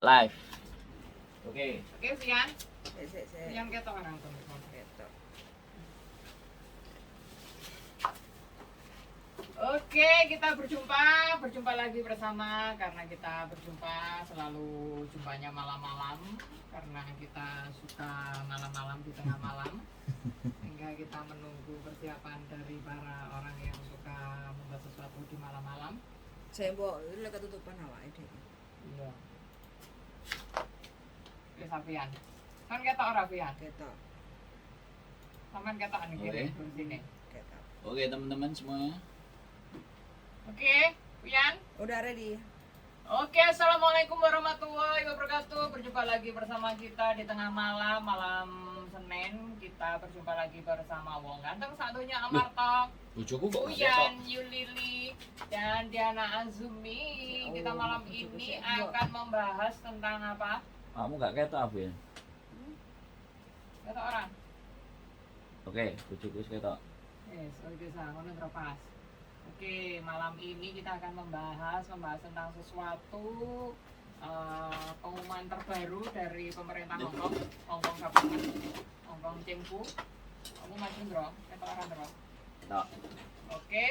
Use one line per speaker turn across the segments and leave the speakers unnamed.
Live. Oke.
Oke, Fian.
Sik.
Fian ketok orang tuh.
Ketok.
Oke, kita berjumpa lagi bersama karena kita berjumpa selalu jumpanya malam-malam karena kita suka malam-malam di tengah malam sehingga kita menunggu persiapan dari para orang yang suka membuat sesuatu di malam-malam.
Saya mbok iki lek ketutupan awake dhewe.
Iya. Oke, Fian. Kan ketok ora Fian?
Ketok.
Sampean ketok nih
Oke.
di sini.
Ketok.
Oke teman-teman semuanya.
Oke, Fian.
Udah ready?
Oke, assalamualaikum warahmatullahi wabarakatuh. Berjumpa lagi bersama kita di tengah malam Senin. Kita berjumpa lagi bersama Wong Ganteng satunya Amarto,
Bojoku kok
Uyan, Yulili, dan Diana Azumi. Kita malam ini akan membahas tentang apa?
kamu gak ketok apa ya?
Kata orang.
Oke, bojoku wis ketok.
Yes, oke ngono terpas. Oke, malam ini kita akan membahas tentang sesuatu pengumuman terbaru dari pemerintah Hongkong Government, Hongkong Cengfu. Kamu masih Ndro, kata orang Ndro.
Ketok.
Oke,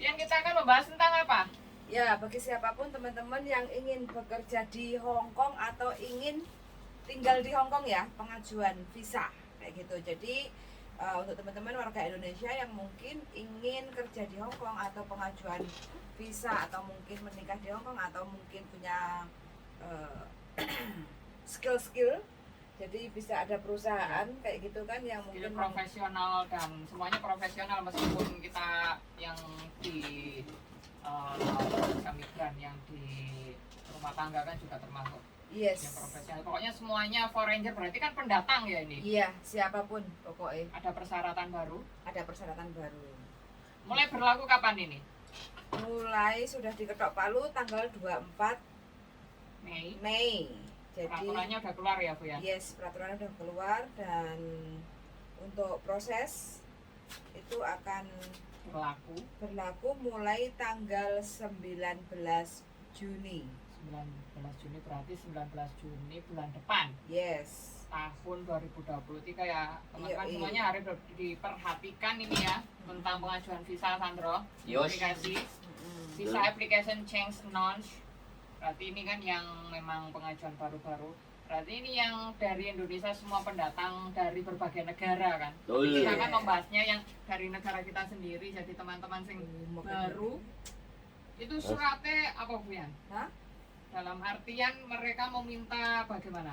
yang kita akan membahas tentang apa?
Ya, bagi siapapun teman-teman yang ingin bekerja di Hong Kong atau ingin tinggal di Hong Kong ya, pengajuan visa kayak gitu. Jadi untuk teman-teman warga Indonesia yang mungkin ingin kerja di Hong Kong atau pengajuan visa atau mungkin menikah di Hong Kong atau mungkin punya skill-skill, jadi bisa ada perusahaan kayak gitu kan yang
Ini
mungkin
profesional dan semuanya profesional meskipun kita yang di migran yang di rumah tangga kan juga termasuk yang
yes.
profesional. Pokoknya semuanya foreigner berarti kan pendatang ya ini.
Iya, siapapun pokoknya
Ada persyaratan baru.
ada persyaratan baru.
Mulai berlaku kapan ini?
Mulai sudah diketok palu tanggal 24
Mei.
Mei. Jadi
Peraturannya udah keluar ya, Bu ya?
yes, peraturannya sudah keluar dan untuk proses itu akan berlaku mulai tanggal 19 Juni.
19 Juni berarti 19 Juni bulan depan
Yes.
tahun 2023 ya teman-teman
Iya.
semuanya harus diperhatikan ini ya tentang pengajuan visa Sandro.
Yos.
Aplikasi visa application change announce. Berarti ini kan yang memang pengajuan baru-baru. Berarti ini yang dari Indonesia semua pendatang dari berbagai negara kan.
Betul.
Kita akan membahasnya yang dari negara kita sendiri. Jadi teman-teman sing baru itu suratnya apa Bu Yan?
Hah?
Dalam artian mereka meminta bagaimana?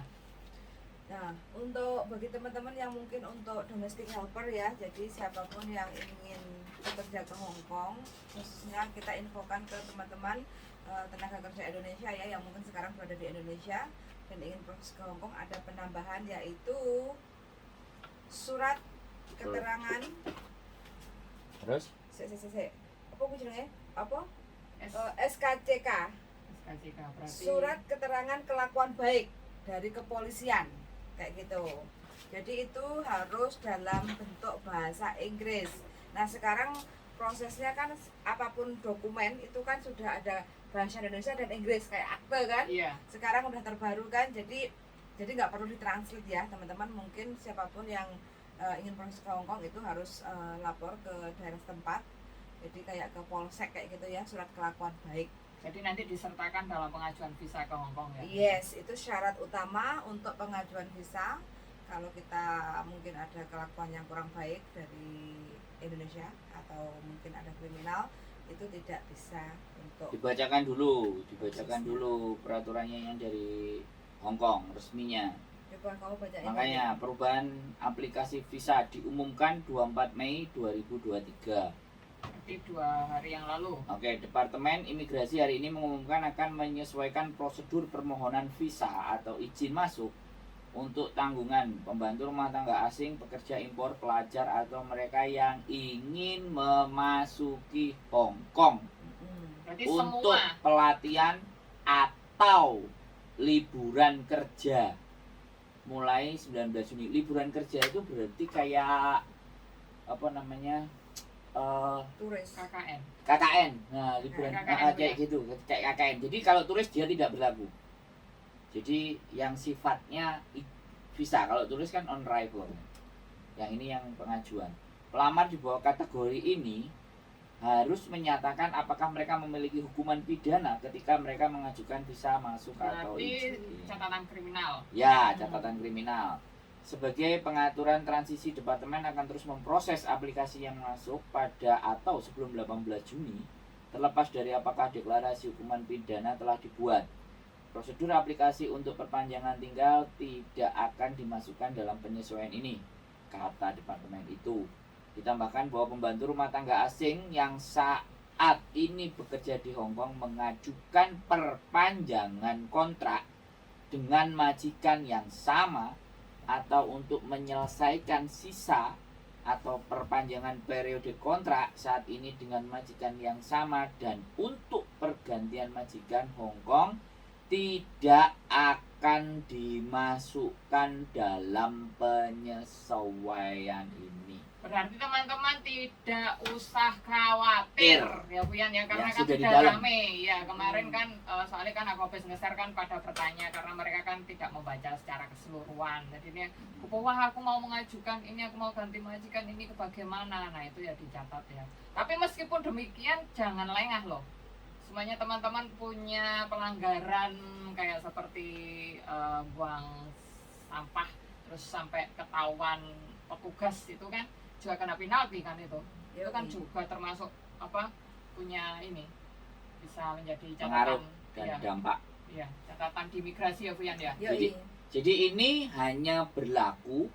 Nah, untuk bagi teman-teman yang mungkin untuk domestic helper ya, jadi siapapun yang ingin bekerja ke Hong Kong, khususnya kita infokan ke teman-teman tenaga kerja Indonesia ya, yang mungkin sekarang berada di Indonesia dan ingin proses ke Hong Kong, ada penambahan yaitu surat keterangan
Terus?
apa jenenge? Apa?
S-
SKCK,
SKCK berarti
surat keterangan kelakuan baik dari kepolisian kayak gitu. Jadi itu harus dalam bentuk bahasa Inggris. Nah sekarang prosesnya kan apapun dokumen itu kan sudah ada bahasa Indonesia dan Inggris kayak akte kan.
iya.
Sekarang udah terbaru kan, jadi nggak perlu ditranslate ya teman-teman. Mungkin siapapun yang ingin proses ke Hong Kong itu harus lapor ke daerah setempat. Jadi kayak ke polsek kayak gitu ya, surat kelakuan baik.
Jadi nanti disertakan dalam pengajuan visa ke Hong Kong ya.
Yes, itu syarat utama untuk pengajuan visa. Kalau kita mungkin ada kelakuan yang kurang baik dari Indonesia atau mungkin ada kriminal, itu tidak bisa untuk
Dibacakan dulu peraturannya yang dari Hong Kong resminya.
coba kamu bacain.
Makanya perubahan aplikasi visa diumumkan 24 Mei 2023.
Berarti 2 hari yang lalu.
Oke, Departemen Imigrasi hari ini mengumumkan akan menyesuaikan prosedur permohonan visa atau izin masuk untuk tanggungan pembantu rumah tangga asing, pekerja impor, pelajar atau mereka yang ingin memasuki Hong Kong
Berarti
untuk
semua
pelatihan atau liburan kerja mulai 19 Juni. Liburan kerja itu berarti kayak apa namanya?
turis.
KKN.
KKN. Nah, liburan
KKN
kayak gitu, kayak KKN. Jadi kalau turis dia tidak berlaku. Jadi yang sifatnya visa, kalau tulis kan on arrival. Yang ini yang pengajuan. Pelamar di bawah kategori ini harus menyatakan apakah mereka memiliki hukuman pidana ketika mereka mengajukan visa masuk atau
Berarti
izin.
catatan kriminal.
Ya, catatan kriminal. Sebagai pengaturan transisi, departemen akan terus memproses aplikasi yang masuk pada atau sebelum 18 Juni, terlepas dari apakah deklarasi hukuman pidana telah dibuat. Prosedur aplikasi untuk perpanjangan tinggal tidak akan dimasukkan dalam penyesuaian ini, kata departemen itu. Ditambahkan bahwa pembantu rumah tangga asing yang saat ini bekerja di Hong Kong mengajukan perpanjangan kontrak dengan majikan yang sama atau untuk menyelesaikan sisa atau perpanjangan periode kontrak saat ini dengan majikan yang sama dan untuk pergantian majikan Hong Kong tidak akan dimasukkan dalam penyesuaian ini.
Berarti teman-teman tidak usah khawatir ya Bu Yan ya, karena
Yang
kan
sudah di
sudah
dalam.
rame ya kemarin kan soalnya kan aku habis nge-share kan pada bertanya karena mereka kan tidak membaca secara keseluruhan. Jadi ini wah aku mau mengajukan ini, aku mau ganti majikan ini ke bagaimana. Nah itu ya dicatat ya. Tapi meskipun demikian jangan lengah loh. Semuanya teman-teman punya pelanggaran kayak seperti buang sampah terus sampai ketahuan petugas itu kan juga kena penalti kan itu kan juga termasuk apa punya ini bisa menjadi
Pengaruh
catatan
dan
ya,
dampak.
ya catatan di imigrasi ya Bu Yan ya.
Jadi ini hanya berlaku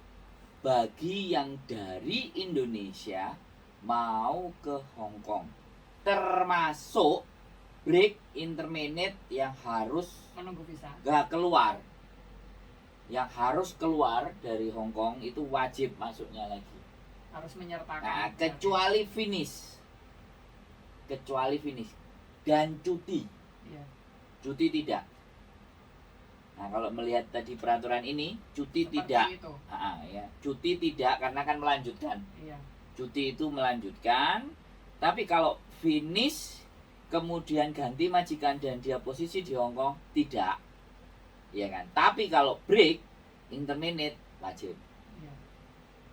bagi yang dari Indonesia mau ke Hong Kong, termasuk break intermediate yang harus
Menunggu visa.
gak keluar, yang harus keluar dari Hong Kong itu wajib masuknya lagi.
Harus menyertakan.
Nah, kecuali finish dan cuti
Iya.
tidak. Nah, kalau melihat tadi peraturan ini, cuti
Seperti
tidak.
itu.
Ya, cuti tidak karena kan melanjutkan.
Iya.
Cuti itu melanjutkan. Tapi kalau finish kemudian ganti majikan dan dia posisi di Hong Kong tidak. Ya kan? Tapi kalau break intermediate wajib.
Iya.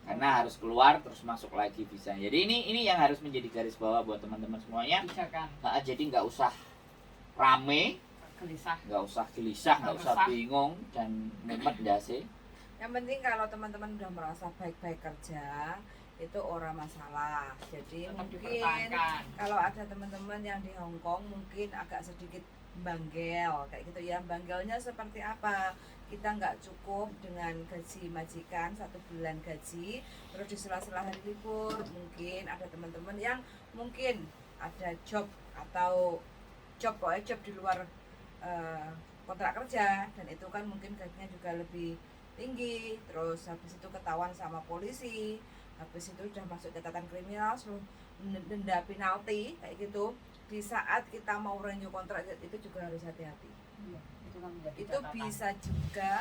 Karena harus keluar terus masuk lagi visa. Jadi ini yang harus menjadi garis bawah buat teman-teman semuanya.
Pijakan.
Jadi nggak usah rame,
Gelisah.
nggak usah gelisah, nggak usah
Resah.
bingung dan mumet dasi.
Yang penting kalau teman-teman udah merasa baik-baik kerja itu ora masalah. Jadi
Tetap
mungkin
dipertahankan.
kalau ada teman-teman yang di Hong Kong mungkin agak sedikit banggel kayak gitu ya. Banggelnya seperti apa? Kita nggak cukup dengan gaji majikan 1 bulan gaji, terus di sela-sela hari libur mungkin ada teman-teman yang mungkin ada job atau job di luar kontrak kerja dan itu kan mungkin gajinya juga lebih tinggi, terus habis itu ketahuan sama polisi, habis itu udah masuk catatan kriminal, suruh denda penalti kayak gitu. Di saat kita mau renew kontrak itu juga harus hati-hati.
Iya. Itu kan menjadi
Itu
catatan.
bisa juga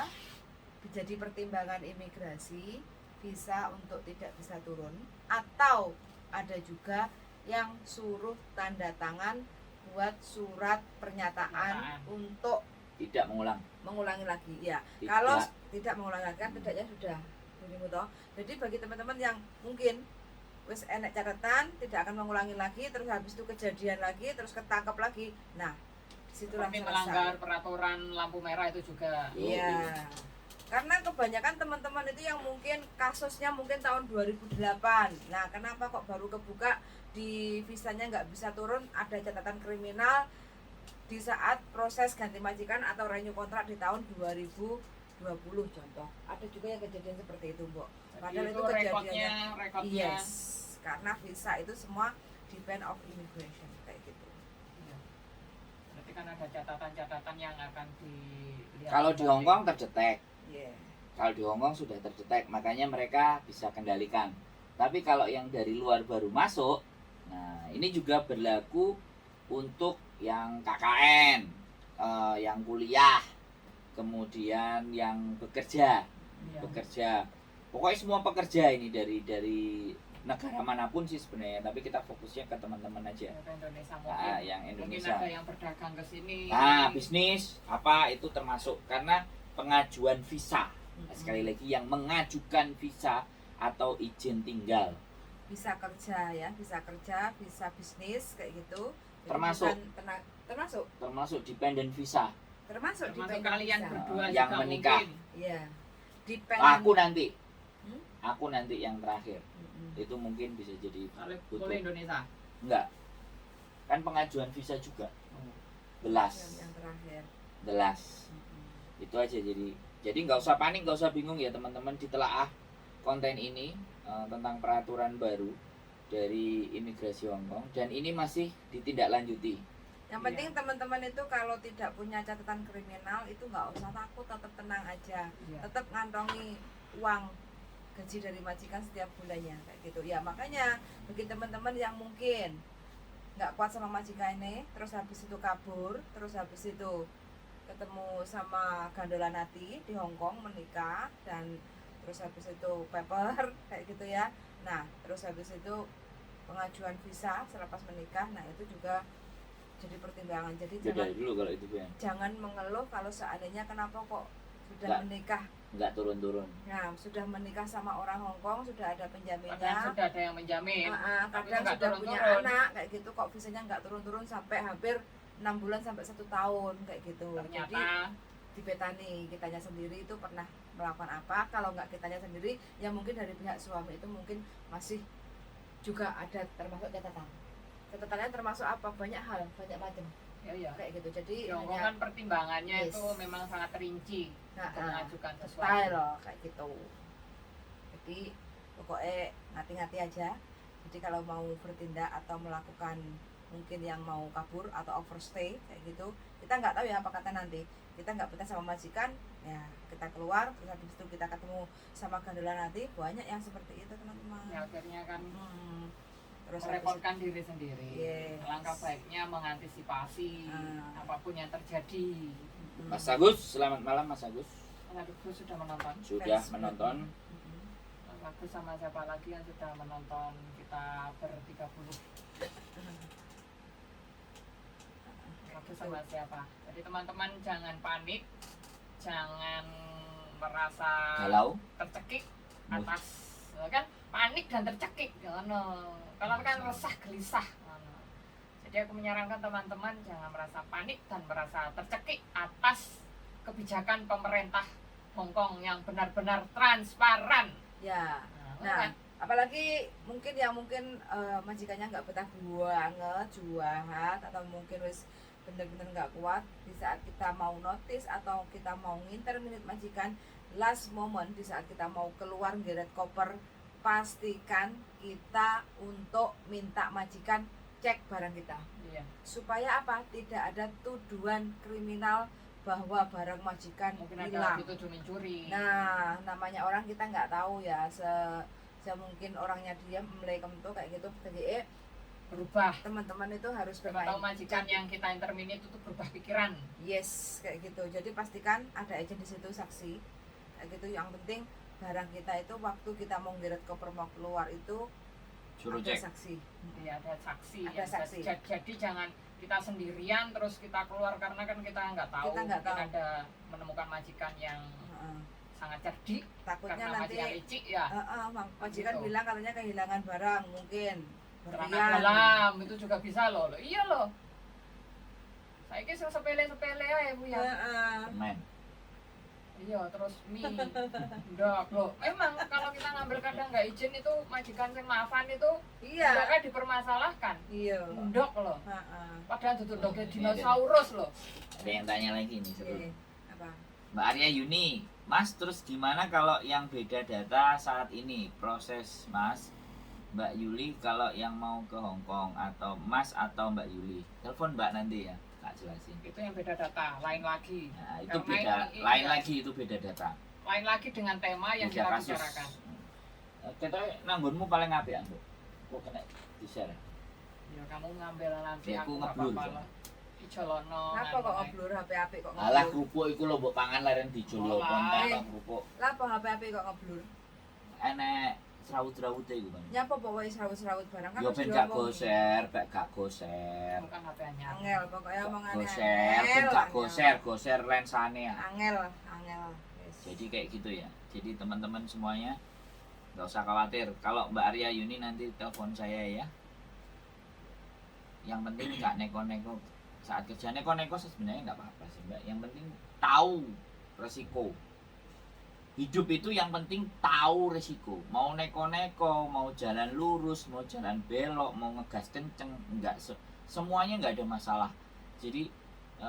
jadi pertimbangan imigrasi, visa untuk tidak bisa turun, atau ada juga yang suruh tanda tangan buat surat pernyataan untuk
Tidak
mengulangi lagi ya.
Tidak.
Kalau tidak mengulangi lagi kan tidaknya sudah dirimu toh. Jadi bagi teman-teman yang mungkin wis enek catatan tidak akan mengulangi lagi, terus habis itu kejadian lagi, terus ketangkep lagi, nah disitulah
Seperti
selesai.
melanggar peraturan lampu merah itu juga.
Iya. Karena kebanyakan teman-teman itu yang mungkin kasusnya mungkin tahun 2008. Nah, kenapa kok baru kebuka di visanya nggak bisa turun, ada catatan kriminal di saat proses ganti majikan atau renew kontrak di tahun 2020 contoh. Ada juga yang kejadian seperti itu, Mbok. Padahal itu kejadiannya
rekodnya.
yes. Karena visa itu semua depend of immigration kayak gitu.
Iya. Berarti kan ada catatan-catatan yang akan dilihat.
Kalau di Hong Kong terdetek.
Yeah.
Kalau di Hong Kong sudah terdetek, makanya mereka bisa kendalikan. Tapi kalau yang dari luar baru masuk, nah ini juga berlaku untuk yang KKN, yang kuliah, kemudian yang bekerja,
Iya.
pokoknya semua pekerja ini dari negara manapun sih sebenarnya, tapi kita fokusnya ke teman-teman aja.
Ke Indonesia mungkin.
Yang
Mungkin
Indonesia.
ada yang berdagang ke sini.
Bisnis apa itu termasuk, karena pengajuan visa. Sekali lagi yang mengajukan visa atau izin tinggal
Bisa kerja ya, bisa kerja, bisa bisnis kayak gitu. Jadi
Termasuk.
bukan
termasuk dependent visa.
termasuk
Termasuk
dependent
kalian
visa.
berdua
Yang
juga
menikah.
mungkin.
Iya. Dependent.
Aku nanti yang terakhir
Mm-mm.
itu mungkin bisa jadi butuh.
Boleh Indonesia.
Enggak, kan pengajuan visa juga
Oh.
belas
Yang terakhir. Mm-mm.
itu aja. Jadi nggak usah panik, nggak usah bingung ya teman-teman, ditelaah konten ini tentang peraturan baru dari imigrasi Hongkong, dan ini masih ditindaklanjuti.
Yang
Iya.
penting teman-teman itu kalau tidak punya catatan kriminal itu nggak usah takut, tetap tenang aja,
Iya.
tetap ngantongi uang gaji dari majikan setiap bulannya kayak gitu ya. Makanya bagi teman-teman yang mungkin nggak kuat sama majikan ini, terus habis itu kabur, terus habis itu ketemu sama gandolan hati di Hongkong, menikah, dan terus habis itu paper kayak gitu ya. Nah terus habis itu pengajuan visa selepas menikah, nah itu juga jadi pertimbangan. Jadi
Beda dulu kalau itu ya,
jangan mengeluh kalau seandainya kenapa kok sudah
Nggak.
menikah.
nggak turun-turun.
Nah, sudah menikah sama orang Hongkong, sudah ada
Kadang
penjaminnya.
sudah ada yang menjamin. Tapi
Kadang
nggak
sudah punya
turun-turun.
anak kayak gitu, kok visanya nggak turun-turun sampai hampir 6 bulan sampai 1 tahun kayak gitu. Jadi
Ternyata
dipetani kitanya sendiri itu pernah melakukan apa. Kalau nggak kitanya sendiri, ya mungkin dari pihak suami itu mungkin masih juga ada termasuk catatan. Catatannya termasuk apa? Banyak hal, banyak macam
ya.
kayak gitu. Jadi
Ya, kan pertimbangannya
Yes.
itu memang sangat rinci untuk mengajukan sesuatu.
style loh kayak gitu. Jadi pokoknya ngati-ngati aja. Jadi kalau mau bertindak atau melakukan mungkin yang mau kabur atau overstay kayak gitu, kita nggak tahu ya apa kata nanti. Kita nggak betah sama majikan, ya kita keluar, terus habis itu kita ketemu sama gandolan nanti. Banyak yang seperti itu teman-teman.
Ya, akhirnya kan
Terus
merepotkan diri sendiri.
Yes.
Langkah baiknya mengantisipasi apapun yang terjadi.
Mas Agus, selamat malam Mas Agus.
Mas Agus sudah menonton.
Sudah menonton.
Mas Agus sama siapa lagi yang sudah menonton kita ber-30? Mas Agus sama siapa? Jadi teman-teman jangan panik, jangan merasa
Galau.
tercekik atas kan panik dan tercekik kalau kan resah gelisah. Jadi aku menyarankan teman-teman jangan merasa panik dan merasa tercekik atas kebijakan pemerintah Hongkong yang benar-benar transparan.
Ya.
Nah,
Apalagi mungkin majikannya nggak betah banget jualan, atau mungkin wis bener-bener nggak kuat di saat kita mau notice atau kita mau nginterminate majikan, last moment di saat kita mau keluar geret koper, pastikan kita untuk minta majikan cek barang kita.
iya.
Supaya apa? Tidak ada tuduhan kriminal bahwa barang majikan
Mungkin ada
hilang.
dituduh mencuri.
Nah, namanya orang kita nggak tahu ya, mungkin orangnya diam melekem tuh kayak gitu. Jadi
Berubah.
teman-teman itu harus
Siapa tahu
bermain.
majikan yang kita interminate itu berubah pikiran.
Yes, kayak gitu. Jadi pastikan ada agent di situ, saksi. Kayak gitu. Yang penting barang kita itu waktu kita mau ngeret koper mau keluar itu
Suruh
ada
cek.
saksi.
Iya, ada saksi.
Ada saksi.
Jadi jangan kita sendirian terus kita keluar karena kan kita nggak tahu.
Kita nggak
Mungkin
tahu.
ada menemukan majikan yang
Heeh.
sangat cerdik
Takutnya
karena
nanti
majikan licik ya.
majikan
Gitu.
bilang katanya kehilangan barang mungkin.
Celana
Berlian.
dalam itu juga bisa loh. Iya loh. Saya kira sepele-sepele aja Bu ya.
Heeh.
Permen.
Iya, terus mie. Enggak, loh. Emang kalau kita ngambil kadang nggak izin itu majikan yang maafan itu
Iya.
enggak kan dipermasalahkan.
Iya.
Ndok loh.
Heeh.
Padahal itu ndoknya dinosaurus loh.
Ada yang tanya lagi nih seru.
Oke. Apa?
Mbak Arya Yuni, Mas terus gimana kalau yang beda data saat ini proses Mas, Mbak Yuli kalau yang mau ke Hongkong atau Mas atau Mbak Yuli, telepon Mbak nanti ya, tak jelasin.
Itu yang beda data, lain lagi.
Nah, itu
Karena
beda,
ini-
lain
iya.
lagi itu beda data,
Lain lagi dengan tema yang
beda
kita
kasus.
bicarakan.
Kita nanggunmu paling apik ya, Mbak? Kok kena di-share?
Ya kamu ngambil nanti
Ya,
aku
aku
nggak
ngeblur,
apa-apa
so.
lah. Dicolono.
Kenapa kok ngeblur HP kok ngeblur?
Alah kerupuk iku lho mbok pangan laren dijolo
Olah.
konten kok kerupuk.
Lah apa HP kok ngeblur?
Enek serawut-serawute iku kan.
Nyapa pokoknya serawut-serawut barang kan
Yo
harus
ben gak
diomongin.
goser, gak goser.
Bukan HP anyar.
Angel pokoknya omongannya
Goser, ben gak goser lensane ya.
Angel. Yes.
Jadi kayak gitu ya. Jadi teman-teman semuanya nggak usah khawatir. Kalau Mbak Arya Yuni nanti telepon saya ya. Yang penting nggak neko-neko saat kerja. Neko-neko sebenarnya nggak apa-apa sih Mbak. Yang penting tahu resiko. Hidup itu yang penting tahu resiko. Mau neko-neko, mau jalan lurus, mau jalan belok, mau ngegas kenceng, semuanya nggak ada masalah. Jadi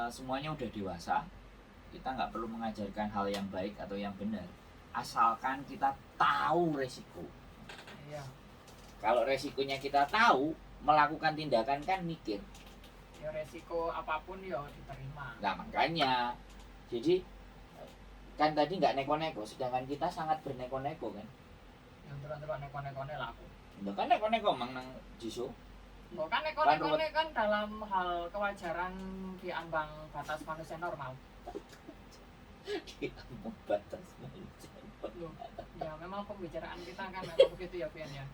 semuanya udah dewasa. Kita nggak perlu mengajarkan hal yang baik atau yang benar, asalkan kita tahu resiko.
Iya.
Kalau resikonya kita tahu, melakukan tindakan kan mikir.
Ya resiko apapun ya diterima.
Nah makanya, jadi kan tadi nggak neko-neko, sedangkan kita sangat berneko-neko kan.
Yang terus-terus neko-nekone laku.
Udah kan neko-neko mang nang jiso.
Bukan neko-nekone kan dalam hal kewajaran di ambang batas manusia normal.
Di ambang batas manusia.
Loh, ya memang pembicaraan kita kan memang begitu ya Pian ya.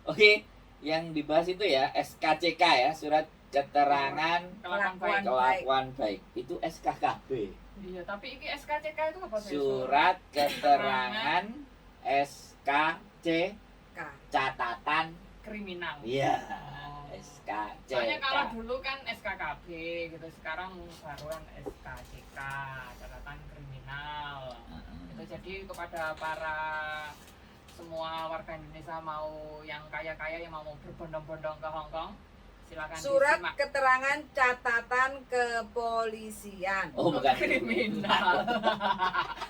Oke, yang dibahas itu ya SKCK ya, surat keterangan kelakuan baik. Itu SKKB.
Iya, tapi ini SKCK itu apa sih?
Surat keterangan SKC
K.
catatan.
Kriminal.
Iya,
Oh.
SKCK.
Soalnya kalau dulu kan SKKB gitu, sekarang baruan SKCK, catatan kriminal. Itu jadi kepada para semua warga Indonesia mau yang kaya-kaya yang mau berbondong-bondong ke Hong Kong, silakan
Surat
disimak.
keterangan catatan kepolisian.
Oh, bukan
Kriminal.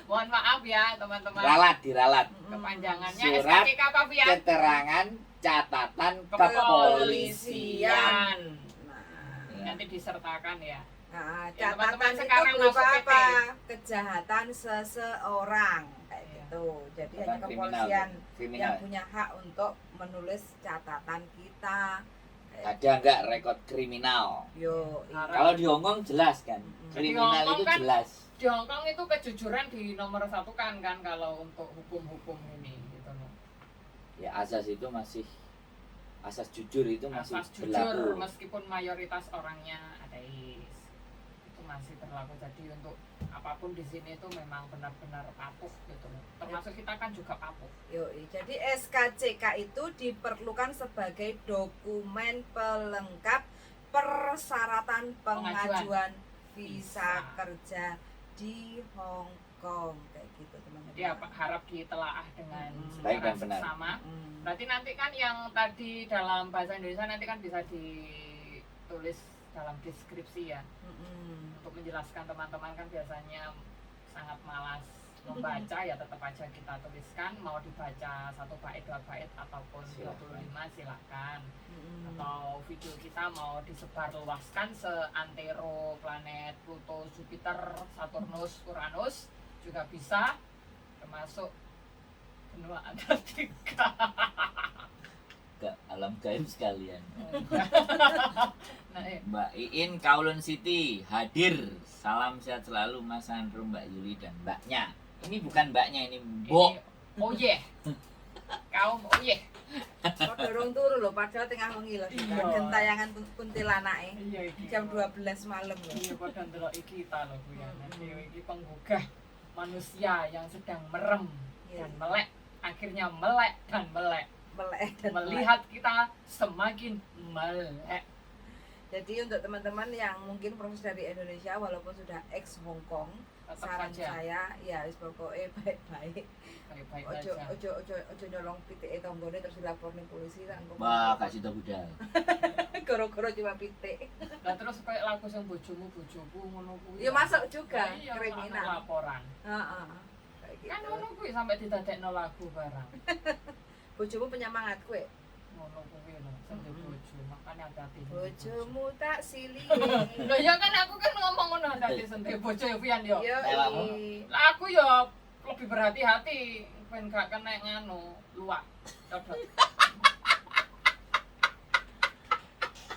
Mohon maaf ya teman-teman.
diralat.
Kepanjangannya
Surat
SKCK apa ya?
keterangan catatan
Kepolisian.
Nah,
Nanti disertakan ya.
nah,
Ya,
catatan
teman-teman
itu
sekarang
berupa
masuk
apa? Kejahatan seseorang kayak
Iya.
gitu. Jadi
Bukan
hanya kepolisian
kriminal.
yang punya hak untuk menulis catatan kita.
Ada nggak rekod kriminal?
Yo,
Kalau di Hongkong jelas kan, kriminal
Hongkong
itu
kan-
jelas.
Di Hong Kong itu kejujuran di nomor satu kan kalau untuk hukum-hukum ini gitu loh.
Ya asas itu masih, asas jujur itu masih
Asas jujur
berlaku.
meskipun mayoritas orangnya ateis itu masih berlaku. Jadi untuk apapun di sini itu memang benar-benar patuh gitu loh. Termasuk kita kan juga patuh.
Yoi, jadi SKCK itu diperlukan sebagai dokumen pelengkap persyaratan pengajuan visa kerja di Hong Kong kayak gitu teman-teman.
Ya harap ditelaah dengan
Baik dan
secara
benar.
seksama.
Mm.
Berarti nanti kan yang tadi dalam bahasa Indonesia nanti kan bisa ditulis dalam deskripsi ya.
Mm-mm.
Untuk menjelaskan teman-teman kan biasanya sangat malas membaca ya tetap aja kita tuliskan, mau dibaca 1 bait 2 bait ataupun
Silakan.
25 silakan.
Mm-mm.
Atau video kita mau disebar luaskan seantero planet Pluto, Jupiter, Saturnus, Uranus juga bisa, termasuk benua Antartika.
Ke alam gaib sekalian.
Nah,
Mbak Iin Kowloon City hadir. Salam sehat selalu Mas Andrew, Mbak Yuli dan Mbaknya. Ini bukan Mbaknya, ini Mbok.
ini oh yeah. Kaum oh yeah.
Kok dorong turu lho padahal tengah wengi lho.
Iya.
Dan tayangan kuntilanake
Iya iki.
jam 12 malam lho.
Iya padha ndelok kita lho Bu ya. Nanti iki penggugah manusia yang sedang merem dan melek, akhirnya melek dan melek.
Melek dan
Melihat kita semakin melek.
Jadi untuk teman-teman yang mungkin proses dari Indonesia walaupun sudah ex Hong Kong,
Tetap
saran
saja
saya ya wis pokoke baik-baik.
baik-baik
Ojo
saja.
ojo nyolong pitike tanggane terus dilapor ning polisi kan.
Mbak kasih tau budal.
Goro-goro cuma pitik.
Lah terus kayak lagu sing bojomu ngono kuwi.
Ya masuk juga
Iya,
kriminal.
ana laporan.
Heeh. Kayak
Kan
gitu.
ngono kuwi sampai didadekno lagu barang.
Bojomu penyemangat kowe.
Ngono kuwi lho, sing di bojo, makane hati-hati.
Bojomu tak silih.
Lah ya kan aku kan ngomong ngono hati sendiri bojo ya Pian yo.
Yo.
Lah aku ya lebih berhati-hati ben gak kena nganu luak. Codot.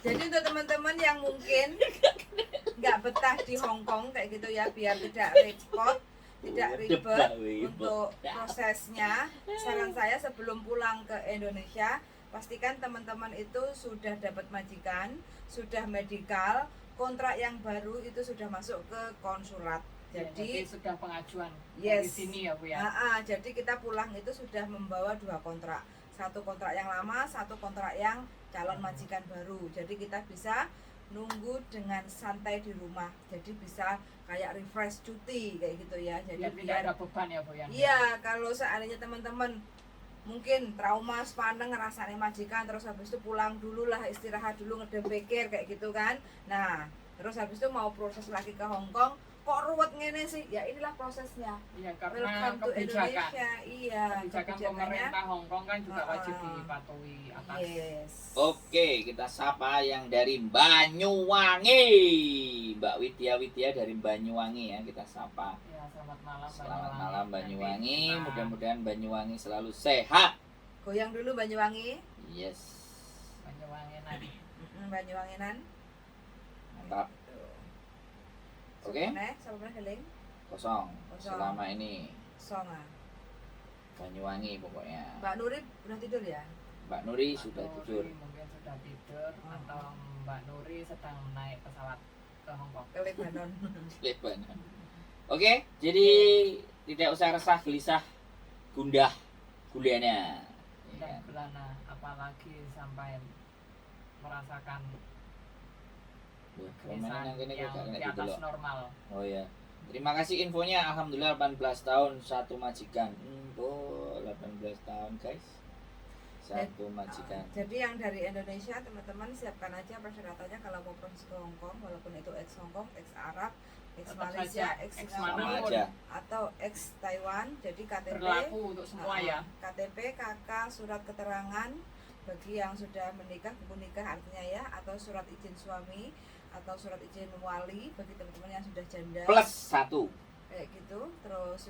Jadi untuk teman-teman yang mungkin nggak betah di Hong Kong kayak gitu ya biar tidak repot, tidak ribet untuk prosesnya. Saran saya sebelum pulang ke Indonesia, pastikan teman-teman itu sudah dapat majikan, sudah medikal, kontrak yang baru itu sudah masuk ke konsulat.
Jadi sudah pengajuan di
Yes.
sini ya Bu ya.
Jadi kita pulang itu sudah membawa 2 kontrak. 1 kontrak yang lama, 1 kontrak yang calon majikan baru. Jadi kita bisa nunggu dengan santai di rumah. Jadi bisa kayak refresh cuti kayak gitu ya. Jadi
Tidak ada beban ya Bu ya.
iya, kalau seandainya teman-teman mungkin trauma sepaneng ngerasane majikan, terus habis itu pulang dulu lah, istirahat dulu, ngedem pikir kayak gitu kan. Nah, terus habis itu mau proses lagi ke Hong Kong, kok ruwet ngene sih? Ya inilah prosesnya.
Iya, karena
Welcome to
kebijakan
Indonesia. Iya,
kebijakan pemerintah Hong Kong kan juga wajib dipatuhi atas.
Yes.
Oke, kita sapa yang dari Banyuwangi. Mbak Widya dari Banyuwangi ya, kita sapa.
Ya, selamat malam
Selamat malam Banyuwangi.
Nanti kita
Mudah-mudahan Banyuwangi selalu sehat.
Goyang dulu Banyuwangi.
Yes.
Banyuwangi nanti.
Banyuwanginan.
Mantap. Oke.
Sama geling.
Kosong.
Kosong.
Selama ini
Songa.
Banyuwangi pokoknya.
Mbak Nuri udah tidur ya?
Mbak Nuri
Mbak
sudah
Nuri
tidur.
mungkin sudah tidur atau Mbak Nuri sedang naik pesawat ke Hong Kong.
Ke Lebanon.
Lebanon. Oke, jadi tidak usah resah, gelisah, gundah, gulana. Ya
Dan
kan?
belana apalagi sampai merasakan
Wah,
kemisan
permainan yang kini
yang
kok gak
di
kena gitu
atas
loh.
normal.
Oh ya. Terima kasih infonya. Alhamdulillah 18 tahun satu majikan. Oh, 18 tahun guys. Satu majikan.
Jadi yang dari Indonesia teman-teman siapkan aja persyaratannya kalau mau proses ke Hong Kong, walaupun itu ex Hong Kong, ex Arab, ex
Tetap
Malaysia,
saja,
ex
ex
Singapura,
Sama
manapun.
aja.
atau ex Taiwan. Jadi KTP,
Berlaku untuk semua ya.
KTP, KK, surat keterangan bagi yang sudah menikah, buku nikah artinya ya, atau surat izin suami atau surat izin wali bagi teman-teman yang sudah janda.
Plus 1.
Kayak gitu. Terus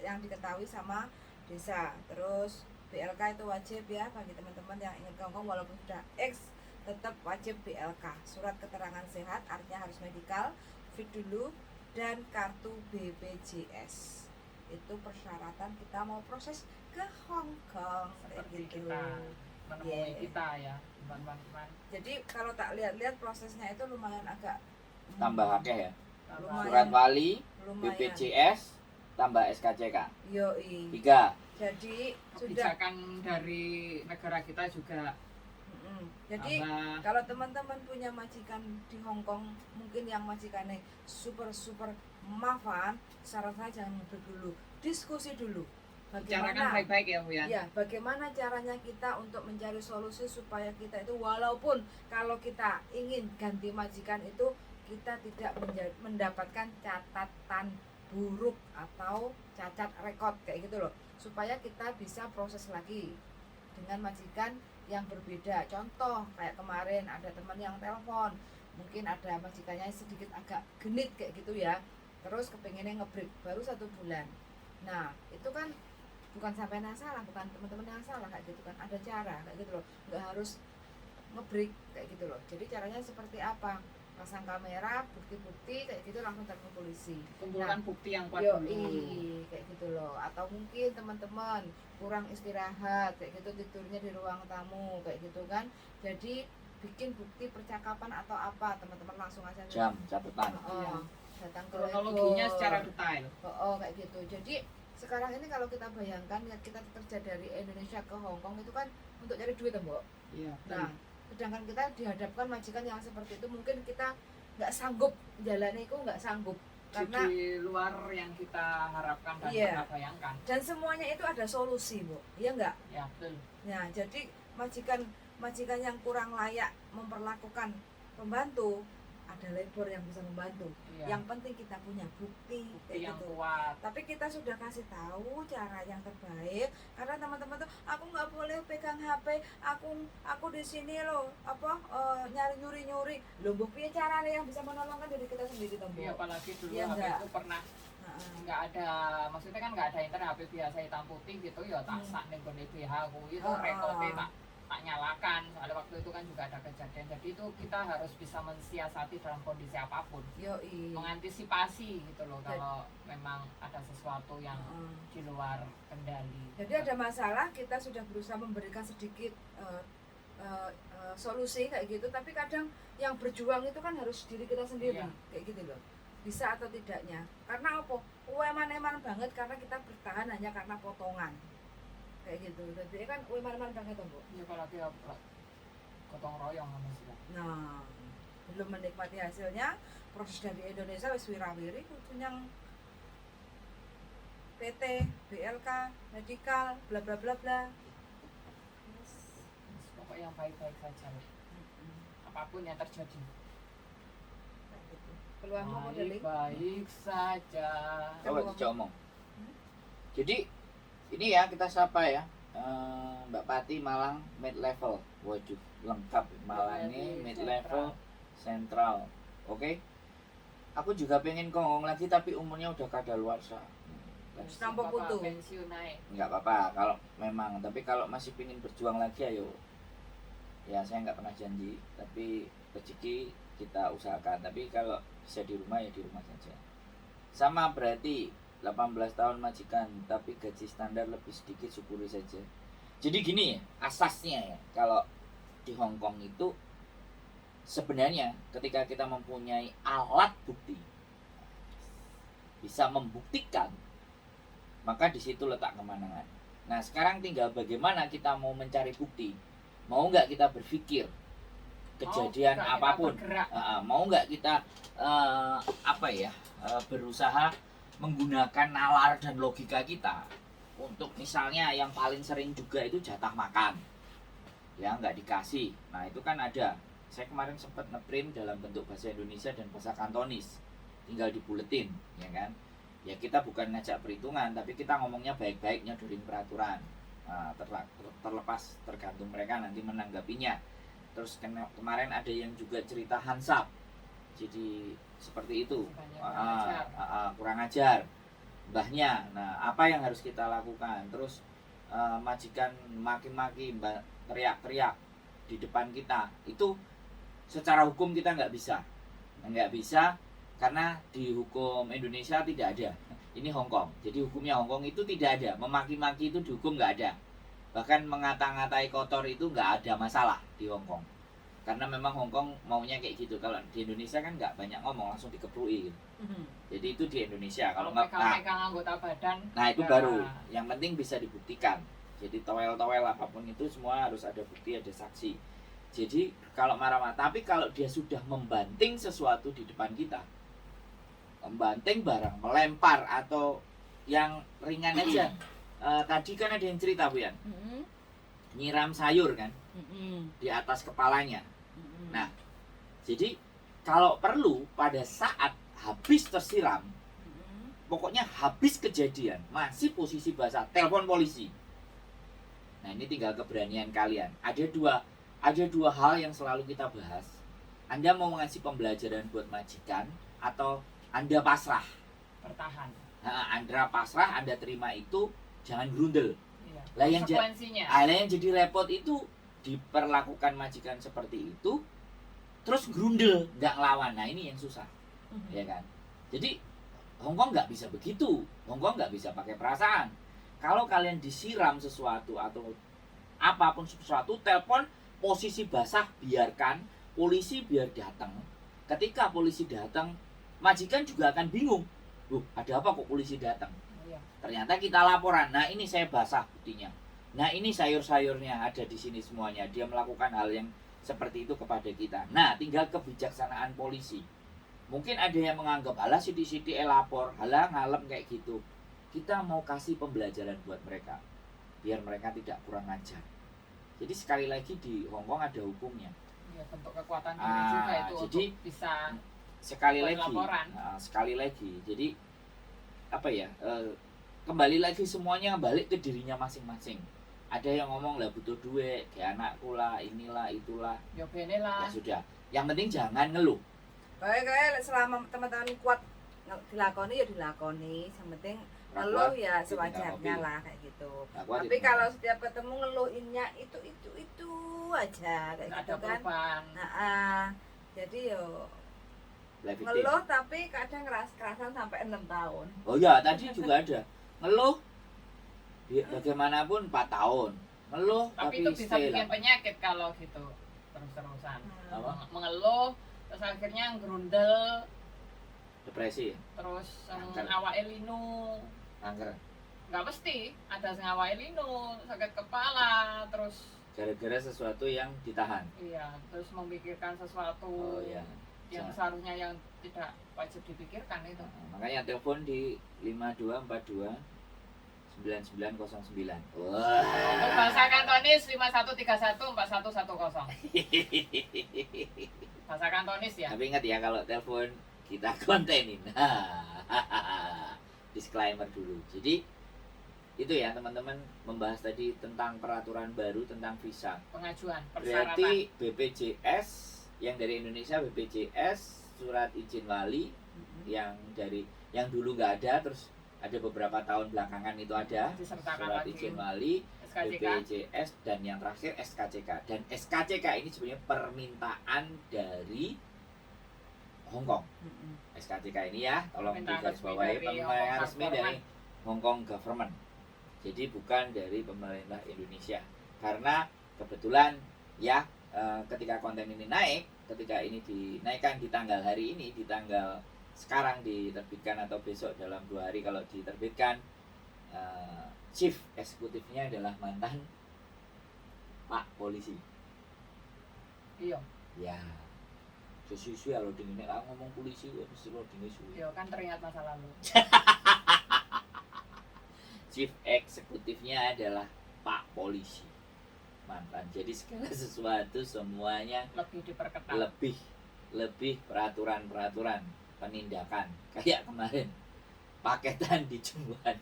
yang diketahui sama desa. Terus BLK itu wajib ya bagi teman-teman yang ingin ke Hong Kong walaupun sudah X, tetap wajib BLK, surat keterangan sehat, artinya harus medikal, fit dulu, dan kartu BPJS. Itu persyaratan kita mau proses ke Hong Kong kayak
Seperti
gitu.
kita menemui
Yeah.
kita ya, teman-teman.
Jadi kalau tak lihat-lihat prosesnya itu lumayan agak
Tambah akeh ya.
Lumayan.
Surat wali,
lumayan.
BPJS, tambah SKCK.
Yoi.
3.
Jadi sudah.
Kebijakan dari negara kita juga
Jadi
tambah.
kalau teman-teman punya majikan di Hong Kong, mungkin yang majikannya super maafan, saran saya jangan ngobrol dulu, diskusi dulu.
Bicarakan
Bagaimana?
baik-baik ya Bu ya.
Ya, bagaimana caranya kita untuk mencari solusi supaya kita itu walaupun kalau kita ingin ganti majikan itu kita tidak mendapatkan catatan buruk atau cacat rekod kayak gitu loh, supaya kita bisa proses lagi dengan majikan yang berbeda. Contoh kayak kemarin ada teman yang telepon, mungkin ada majikannya sedikit agak genit kayak gitu ya, terus kepengennya ngebreak baru 1 bulan. Nah itu kan bukan sampai yang salah, bukan teman-teman yang salah kayak gitu kan, ada cara kayak gitu loh, nggak harus ngebreak kayak gitu loh. Jadi caranya seperti apa? Pasang kamera, bukti-bukti kayak gitu, langsung telepon polisi.
Kumpulkan bukti yang kuat
Yoi,
dulu.
kayak gitu loh. Atau mungkin teman-teman kurang istirahat kayak gitu, tidurnya di ruang tamu kayak gitu kan. Jadi bikin bukti percakapan atau apa, teman-teman langsung aja
Jam catatan.
datang ke
Kronologinya
Lego.
secara detail.
Kayak gitu. Jadi sekarang ini kalau kita bayangkan ya, kita kerja dari Indonesia ke Hong Kong itu kan untuk cari duit ya, Mbok.
Iya.
Nah, sedangkan kita dihadapkan majikan yang seperti itu, mungkin kita nggak sanggup jalani itu, nggak sanggup karena
di luar yang kita harapkan dan
Iya.
kita bayangkan.
dan semuanya itu ada solusi, Bu. Iya nggak?
Ya, betul.
Nah, jadi majikan yang kurang layak memperlakukan pembantu, ada labor yang bisa membantu.
Iya.
Yang penting kita punya bukti,
Bukti
kayak
yang
gitu.
kuat.
Tapi kita sudah kasih tahu cara yang terbaik, karena teman-teman tuh aku nggak boleh pegang HP, aku di sini loh nyari nyuri loh, Bu, piye caranya yang bisa menolongkan diri kita sendiri, toh, Bu?
Iya, apalagi dulu
Iya,
HP
enggak.
itu pernah
Heeh.
nggak ada, maksudnya kan nggak ada internet, HP biasa hitam putih gitu ya, tak sak ning gone BH ku itu
Heeh.
rekote tak tak nyalakan. Soalnya waktu itu kan juga ada kejadian. Jadi itu kita harus bisa mensiasati dalam kondisi apapun.
Yoi.
Mengantisipasi gitu loh kalau memang ada sesuatu yang di luar kendali.
Jadi ada masalah, kita sudah berusaha memberikan sedikit solusi kayak gitu, tapi kadang yang berjuang itu kan harus diri kita sendiri.
Iya.
Kayak gitu loh, bisa atau tidaknya. Karena apa? Eman-eman banget karena kita bertahan hanya karena potongan kayak gitu. Jadi kan eman-eman banget toh, Bu.
Ya kalau dia gotong royong manusia.
Nah, belum menikmati hasilnya, proses dari Indonesia wis wirawiri kudu yang PT, BLK, medikal, bla bla bla bla.
Pokoknya yang baik-baik saja. Apapun yang terjadi.
Peluangmu modeling.
Baik saja.
Coba Cica omong. Jadi ini ya kita sapa ya, Mbak Pati Malang mid level. Waduh, lengkap Malang ini mid level sentral. Oke. Aku juga pengen kongong lagi tapi umurnya udah kadaluarsa.
Nampok putu.
Pensiun naik.
Nggak apa-apa kalau memang, tapi kalau masih pengen berjuang lagi ayo. Ya saya nggak pernah janji, tapi rezeki kita usahakan. Tapi kalau bisa di rumah ya di rumah saja. Sama berarti 18 tahun majikan tapi gaji standar lebih sedikit, syukuri saja. Jadi gini ya, asasnya ya, kalau di Hong Kong itu sebenarnya ketika kita mempunyai alat bukti bisa membuktikan, maka di situ letak kemenangan. Nah sekarang tinggal bagaimana kita mau mencari bukti. Mau nggak kita berpikir kejadian apapun, mau nggak kita berusaha menggunakan nalar dan logika kita untuk misalnya yang paling sering juga itu jatah makan, ya nggak dikasih. Nah itu kan ada. Saya kemarin sempat ngeprint dalam bentuk bahasa Indonesia dan bahasa Kantonis, tinggal dibuletin, ya kan? Ya kita bukan ngajak perhitungan, tapi kita ngomongnya baik-baik, nyodorin peraturan. Nah, terlepas tergantung mereka nanti menanggapinya. Terus kemarin ada yang juga cerita hansap, jadi seperti itu, kurang ajar mbahnya. Nah apa yang harus kita lakukan? Terus majikan maki-maki, teriak-teriak di depan kita, itu secara hukum kita nggak bisa karena di hukum Indonesia tidak ada. Ini Hong Kong, jadi hukumnya Hong Kong itu tidak ada. Memaki-maki itu dihukum nggak ada. Bahkan mengata-ngatai kotor itu nggak ada masalah di Hong Kong. Karena memang Hong Kong maunya kayak gitu. Kalau di Indonesia kan nggak banyak ngomong, langsung dikeprui gitu. Jadi itu di Indonesia. Kalau nggak,
pegang anggota badan,
nah itu baru. Yang penting bisa dibuktikan. Jadi towel-towel apapun itu semua harus ada bukti, ada saksi. Jadi kalau marah-marah, tapi kalau dia sudah membanting sesuatu di depan kita, membanting barang, melempar atau yang ringan aja. Tadi kan ada yang cerita Bu Yan, nyiram sayur kan di atas kepalanya. Nah, jadi kalau perlu pada saat habis tersiram, pokoknya habis kejadian, masih posisi basah, telepon polisi. Nah ini tinggal keberanian kalian. Ada dua hal yang selalu kita bahas. Anda mau ngasih pembelajaran buat majikan atau Anda pasrah?
Bertahan.
Anda pasrah, Anda terima itu, jangan grundel.
Iya.
Lah yang
Konsekuensinya.
jadi repot itu diperlakukan majikan seperti itu, terus grundel, nggak ngelawan. Nah ini yang susah, ya kan? Jadi Hongkong nggak bisa begitu. Hongkong nggak bisa pakai perasaan. Kalau kalian disiram sesuatu atau apapun sesuatu, telepon posisi basah, biarkan polisi biar datang. Ketika polisi datang, majikan juga akan bingung. Ada apa kok polisi datang?
Iya.
Ternyata kita laporan. Nah ini saya basah buktinya. Nah ini sayur-sayurnya ada di sini semuanya. Dia melakukan hal yang seperti itu kepada kita. Nah tinggal kebijaksanaan polisi. Mungkin ada yang menganggap halah siti-siti lapor, halah ngalem kayak gitu. Kita mau kasih pembelajaran buat mereka, biar mereka tidak kurang ajar. Jadi sekali lagi di Hongkong ada hukumnya.
Ya, bentuk kekuatan diri juga itu
jadi,
untuk bisa
sekali lagi,
laporan.
Sekali lagi. Jadi apa ya? Kembali lagi semuanya balik ke dirinya masing-masing. Ada yang ngomong lah butuh duit, kayak anakku lah, inilah, itulah.
Ya bene lah.
Ya sudah. Yang penting jangan ngeluh.
Baik, selama teman-teman kuat dilakoni ya dilakoni, yang penting
Rapor,
ngeluh ya
di
sewajarnya
tinggal
lah kayak gitu.
Aku
Tapi
di
kalau setiap ketemu ngeluhinnya itu aja kayak
Nggak
gitu
ada
kan.
perubahan.
Jadi yo
live victim.
ngeluh tapi kadang kerasan sampai 6 tahun.
Oh ya, tadi juga ada ngeluh bagaimanapun 4 tahun. Ngeluh
Tapi
tapi
itu bisa
stay
bikin
8.
penyakit kalau gitu terus-terusan.
Apa?
Mengeluh terus akhirnya gerundel
Depresi,
terus
Kanker.
awake linu.
kanker.
Nggak mesti ada sing awake linu, sakit kepala, terus
Gara-gara sesuatu yang ditahan.
iya, terus memikirkan sesuatu
Oh ya.
yang seharusnya yang tidak wajib dipikirkan itu.
Makanya telepon di 5242 9909.
Untuk
Wah.
bahasa Kantonis 5131 4110. Bahasa Kantonis ya.
Tapi ingat ya kalau telepon kita kontenin. Disclaimer dulu. Jadi itu ya teman-teman, membahas tadi tentang peraturan baru tentang visa.
Pengajuan persyaratan.
Berarti BPJS yang dari Indonesia, BPJS surat izin wali yang dulu nggak ada, terus ada beberapa tahun belakangan itu ada
Disertakan
surat
lagi.
izin wali,
SKCK.
BPJS, dan yang terakhir SKCK. Dan SKCK ini sebenarnya permintaan dari Hong Kong. SKCK ini ya, tolong
Permintaan
digarisbawahi,
resmi dari
permintaan
Hong Kong
resmi dari
government.
Hong Kong government. Jadi bukan dari pemerintah Indonesia. Karena kebetulan ya ketika konten ini naik, ketika ini dinaikkan di tanggal hari ini, di tanggal sekarang diterbitkan atau besok dalam 2 hari kalau diterbitkan, chief eksekutifnya adalah mantan Pak Polisi.
Iya,
Ya, sesuai kalau dengan ngomong polisi kok mesti lo dengan suwi.
iya kan teringat masa lalu.
Chief eksekutifnya adalah Pak Polisi mantan. Jadi segala sesuatu semuanya
Lebih diperketat.
lebih peraturan penindakan kayak kemarin paketan di Jumban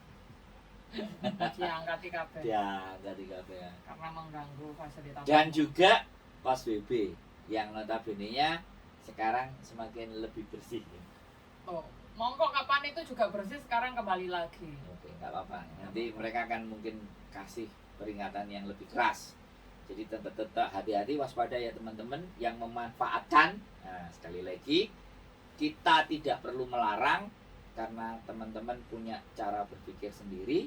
Diangkat kabeh
ya ya.
karena mengganggu fasilitas.
Dan juga pos BB yang notabene-nya sekarang semakin lebih bersih.
Oh, mongko kapan itu juga bersih, sekarang kembali lagi.
Oke, nggak apa-apa. Nanti mereka akan mungkin kasih peringatan yang lebih keras. Jadi tetap hati-hati, waspada ya teman-teman yang memanfaatkan. Nah, sekali lagi kita tidak perlu melarang karena teman-teman punya cara berpikir sendiri,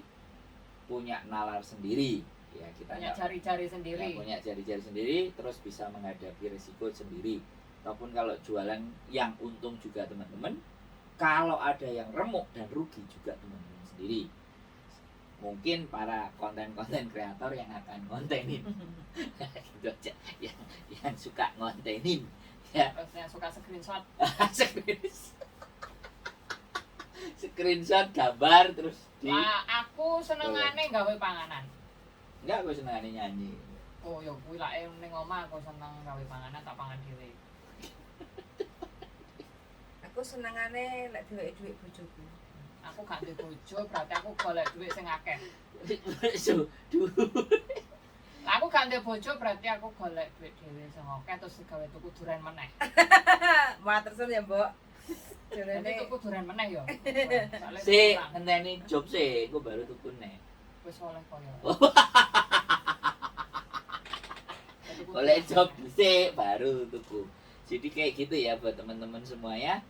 punya nalar sendiri. Ya, kita
Punya
nggak-
jari-jari sendiri.
ya, punya jari-jari sendiri, terus bisa menghadapi risiko sendiri. Ataupun kalau jualan yang untung juga teman-teman, kalau ada yang remuk dan rugi juga teman-teman sendiri. Mungkin para konten-konten kreator yang akan ngontenin gitu aja, yang suka ngontenin ya.
Terus yang suka screenshot.
Screenshot gambar terus di
Lah, aku senengane gawe panganan.
enggak, gue seneng nyanyi.
Oh, ya kuwi lak ning omah aku seneng gawe panganan tak pangan dhewe.
Aku senengane lek dheweke dhuwit bojoku.
Aku gak duwe bojo, berarti aku golek dhuwit sing akeh. Lah aku gak duwe bojo, berarti aku golek dhuwit dhewe sing akeh terus gawe tuku duren meneh.
Matur suwun ya, Mbok.
Jadi
Jurene
tuku duren meneh yo. Soale
Si
kurang.
ngenteni job sih, gue baru tuku nih.
Wis oleh koyo. Jadi kudu
Oleh
duren
job
meneh.
sih baru tuku. Jadi kayak gitu ya buat teman-teman semuanya.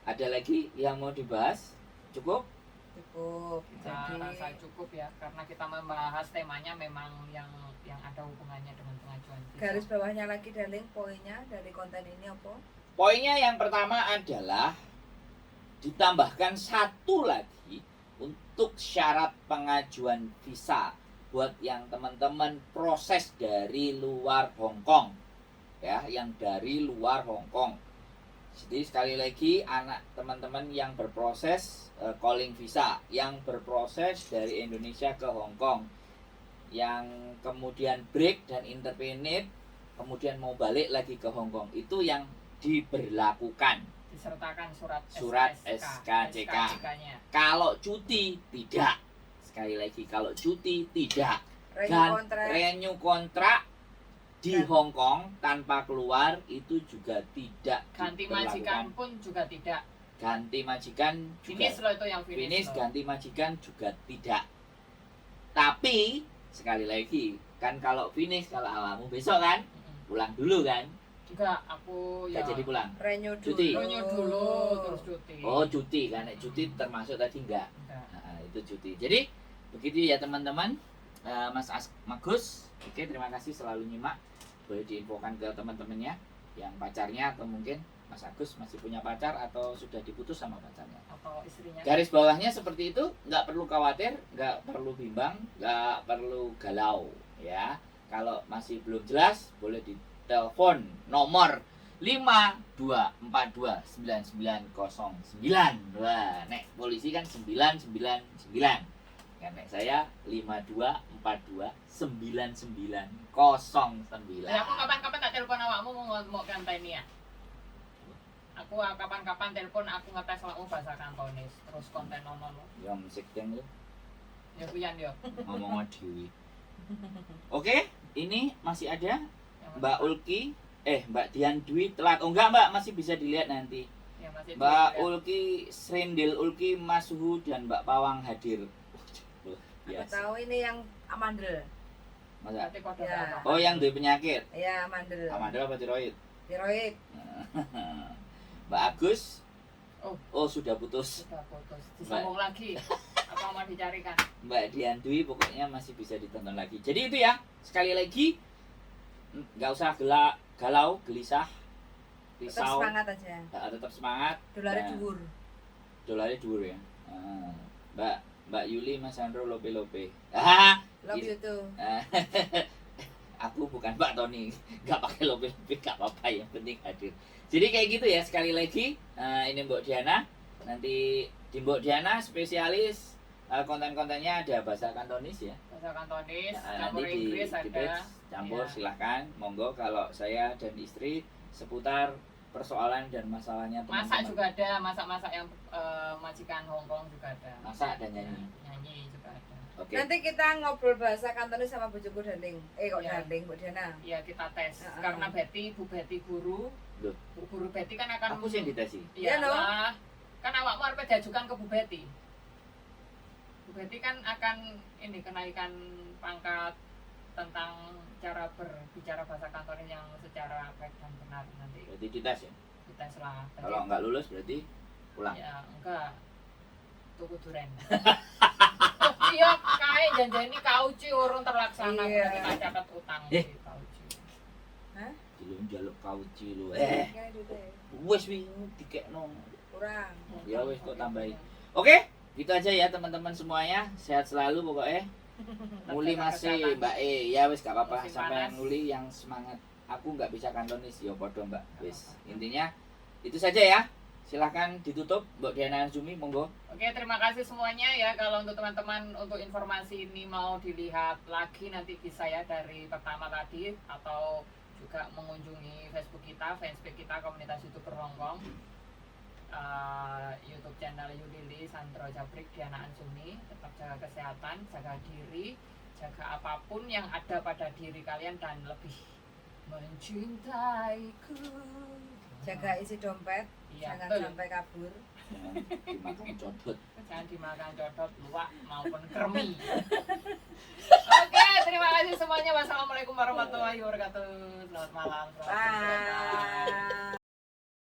Ada lagi yang mau dibahas? Cukup?
cukup.
Kita rasa cukup ya, karena kita membahas temanya memang yang ada hubungannya dengan pengajuan visa.
Garis bawahnya lagi darling, poinnya dari konten ini apa?
Poinnya yang pertama adalah ditambahkan satu lagi untuk syarat pengajuan visa buat yang teman-teman proses dari luar Hong Kong, ya, yang dari luar Hong Kong. Jadi sekali lagi anak teman-teman yang berproses calling visa, yang berproses dari Indonesia ke Hong Kong, yang kemudian break dan intervenit, kemudian mau balik lagi ke Hong Kong, itu yang diberlakukan.
Disertakan surat
SKCK.
SKCK-nya.
Kalau cuti tidak. Sekali lagi kalau cuti tidak.
Renew
Dan
kontrak.
renew kontrak di
Dan-
Hong Kong tanpa keluar itu juga tidak
Ganti
diberlakukan.
majikan pun juga tidak.
ganti majikan juga.
Finish loh itu yang finish.
Finish
loh.
ganti majikan juga tidak. Tapi sekali lagi kan kalau finish kalau awakmu besok kan pulang dulu kan?
Enggak, aku
Nggak
ya
jadi pulang.
Renew dulu.
Cuti.
Renew dulu terus cuti.
Oh cuti kan? Cuti termasuk tadi enggak?
Enggak.
Nah, itu cuti. Jadi begitu ya teman-teman. Magus, oke terima kasih selalu nyimak. Boleh diinfokan ke teman-temannya yang pacarnya atau mungkin Mas Agus masih punya pacar atau sudah diputus sama pacarnya.
Atau istrinya.
Garis bawahnya seperti itu, nggak perlu khawatir, nggak perlu bimbang, nggak perlu galau ya. Kalau masih belum jelas, boleh ditelepon nomor 52429909. Wah, nek polisi kan 999. Kan nek saya 52429909.
Ya, aku kapan-kapan tak telepon awakmu mau kanteni ya. Aku kapan-kapan telepon aku ngetes awakmu bahasa Kantonis, terus konten nono.
Ya musik deng lu.
Ya kuyan yo.
Ngomong dewi. Oke, ini masih ada Mbak Ulki, Mbak Dian Dwi telat. Oh enggak Mbak, masih bisa dilihat nanti.
Ya, masih
Mbak
dilihat.
Ulki, Srendil Ulki, Mas Suhu dan Mbak Pawang hadir.
Aku
Biasa.
tahu ini yang amandel.
Masa?
Berarti kode
Ya.
apa?
Oh yang duwe penyakit.
Ya, amandel.
Amandel apa tiroid?
Tiroid.
Mbak Agus.
Oh.
Sudah putus.
Sudah putus. Disambung lagi. Apa mau dicarikan?
Mbak Dian Dwi pokoknya masih bisa ditonton lagi. Jadi itu ya, sekali lagi nggak usah galau, gelisah,
Tetap
risau,
semangat aja.
tetap semangat.
Dolarnya
Nah,
dhuwur.
Dolarnya dhuwur ya. Mbak Yuli, Mas Sandro, lope.
Love you too.
Aku bukan Pak Tony, nggak pakai lope, nggak apa-apa, yang penting hadir. Jadi kayak gitu ya, sekali lagi ini Mbok Diana. Nanti di Mbok Diana spesialis konten-kontennya ada bahasa Kantonis ya.
Bahasa Kantonis,
Nah,
campur
nanti
Inggris
di
ada.
page campur
Iya.
silahkan, monggo. Kalau saya dan istri seputar persoalan dan masalahnya teman-teman.
Masak juga ada, masak-masak yang majikan Hongkong juga ada.
Masak dan nyanyi.
Nyanyi juga ada.
Oke.
Nanti kita ngobrol bahasa Kantonis sama bojoku Darling. Kok
Iya.
Darling, Mbak Diana.
Iya, kita tes.
Heeh.
Karena Bu Betty guru.
Loh.
Guru Betty kan akan
Aku sih yang ditesi.
Iya,
Iya
no?
lah. Kan awakmu harus diajukan ke Bu Betty. Bu Betty kan akan kenaikan pangkat tentang cara berbicara bahasa Kantonis yang secara baik dan benar nanti.
Berarti dites ya.
Dites lah.
Kalau nggak lulus berarti pulang.
Ya enggak. Tuku duren. Iya, kae janjani kauci urung terlaksana
Iya.
kita catat utang
Eh.
di kauci.
Belum jaluk kauci lu.
Kayaknya duitnya
Wes wingi dikekno.
kurang.
Ya wes kok tambahin. Oke, gitu aja ya teman-teman semuanya. Sehat selalu pokoknya. Nguli masih Mbak ya wes gak apa-apa.
Musim
Sampai
panas.
nguli yang semangat. Aku nggak bisa Kantonis ya podo Mbak. Wes intinya itu saja ya. Silahkan ditutup Mbak Diana Zumi, monggo.
Oke, terima kasih semuanya ya. Kalau untuk teman-teman untuk informasi ini mau dilihat lagi nanti bisa ya dari pertama tadi atau juga mengunjungi Facebook kita, fanspage kita komunitas YouTuber Hongkong. YouTube channel Yulili, Sandro Jabrik, Diana Ansumi. Tetap jaga kesehatan, jaga diri, jaga apapun yang ada pada diri kalian dan lebih mencintaiku.
Jaga isi dompet,
Iya,
jangan
betul.
sampai kabur.
Jangan dimakan codot.
Jangan dimakan codot, luwak maupun kermi. Oke, terima kasih semuanya. Wassalamualaikum warahmatullahi wabarakatuh. Selamat malam. Selamat berbuka.
Bye.